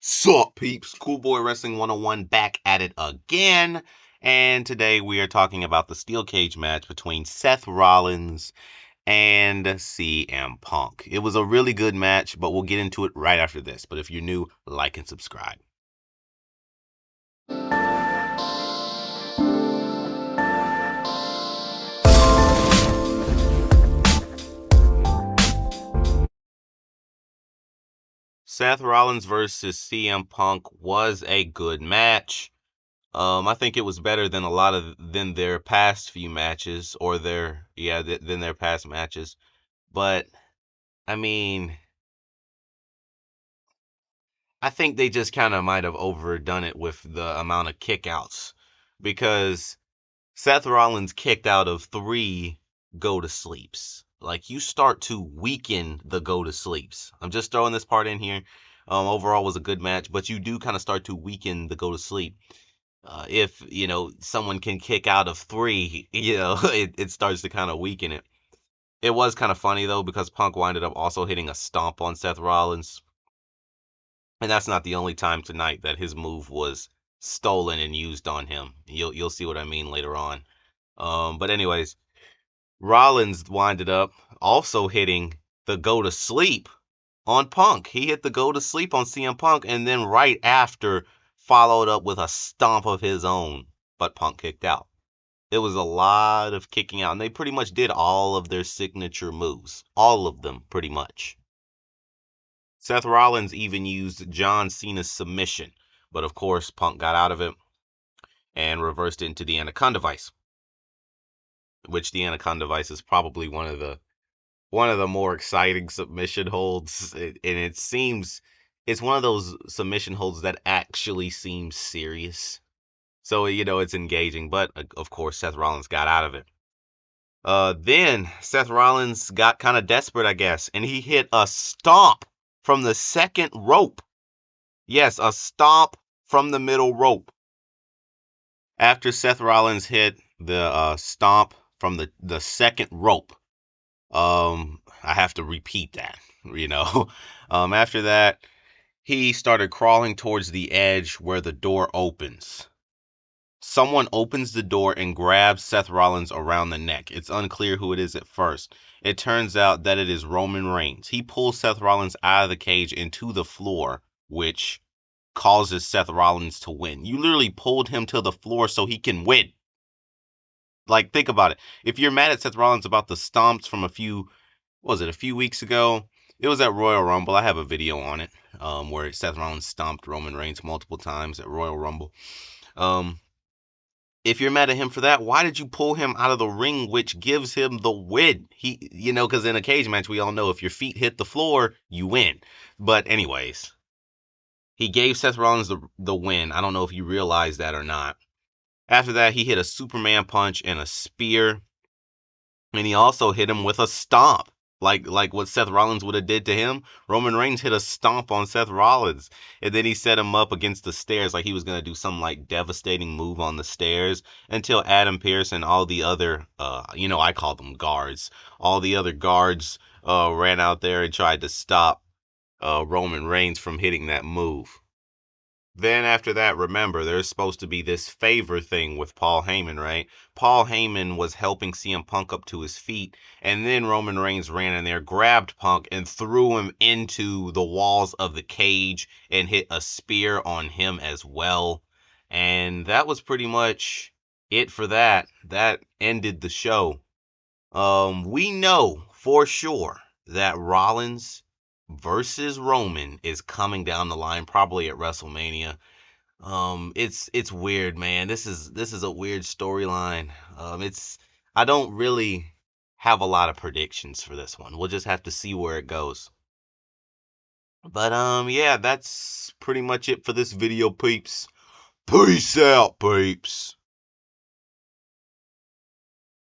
Sup, peeps? Cool Boy Wrestling 101 back at it again. And today we are talking about the steel cage match between Seth Rollins and CM Punk. It was a really good match, but we'll get into it right after this. But if you're new, like and subscribe. Seth Rollins versus CM Punk was a good match. I think it was better than than their past few matches, or than their past matches. But I mean, I think they just kind of might have overdone it with the amount of kickouts, because Seth Rollins kicked out of 3 go to sleeps. Like, you start to weaken the go to sleeps. I'm just throwing this part in here. Overall was a good match, but you do kind of start to weaken the go to sleep. If someone can kick out of 3, it starts to kind of weaken it. It was kind of funny though, because Punk winded up also hitting a stomp on Seth Rollins. And that's not the only time tonight that his move was stolen and used on him. You'll see what I mean later on. But anyways, Rollins winded up also hitting the go to sleep on Punk. He hit the go to sleep on CM Punk, and then right after followed up with a stomp of his own. But Punk kicked out. It was a lot of kicking out, and they pretty much did all of their signature moves. All of them, pretty much. Seth Rollins even used John Cena's submission, but of course Punk got out of it and reversed it into the Anaconda Vice, which the Anaconda Vice is probably one of the more exciting submission holds, and it seems it's one of those submission holds that actually seems serious. So it's engaging, but of course Seth Rollins got out of it. Then Seth Rollins got kind of desperate, I guess, and he hit a stomp from the second rope. Yes, a stomp from the middle rope. After Seth Rollins hit the stomp from the second rope, I have to repeat that, you know. After that, he started crawling towards the edge where the door opens. Someone opens the door and grabs Seth Rollins around the neck. It's unclear who it is at first. It turns out that it is Roman Reigns. He pulls Seth Rollins out of the cage into the floor, which causes Seth Rollins to win. You literally pulled him to the floor so he can win. Like, think about it. If you're mad at Seth Rollins about the stomps from a few weeks ago? It was at Royal Rumble. I have a video on it, where Seth Rollins stomped Roman Reigns multiple times at Royal Rumble. Um, if you're mad at him for that, why did you pull him out of the ring, which gives him the win? Because in a cage match, we all know if your feet hit the floor, you win. But anyways, he gave Seth Rollins the win. I don't know if you realize that or not. After that, he hit a Superman punch and a spear, and he also hit him with a stomp. Like what Seth Rollins would have did to him. Roman Reigns hit a stomp on Seth Rollins, and then he set him up against the stairs like he was gonna do some like devastating move on the stairs, until Adam Pearce and all the other I call them guards. All the other guards ran out there and tried to stop Roman Reigns from hitting that move. Then after that, remember, there's supposed to be this favor thing with Paul Heyman, right? Paul Heyman was helping CM Punk up to his feet, and then Roman Reigns ran in there, grabbed Punk, and threw him into the walls of the cage and hit a spear on him as well. And that was pretty much it for that. That ended the show. We know for sure that Rollins versus Roman is coming down the line, probably at WrestleMania. It's weird, man. This is a weird storyline. It's I don't really have a lot of predictions for this one. We'll just have to see where it goes. But yeah, that's pretty much it for this video, peeps. Peace out, peeps.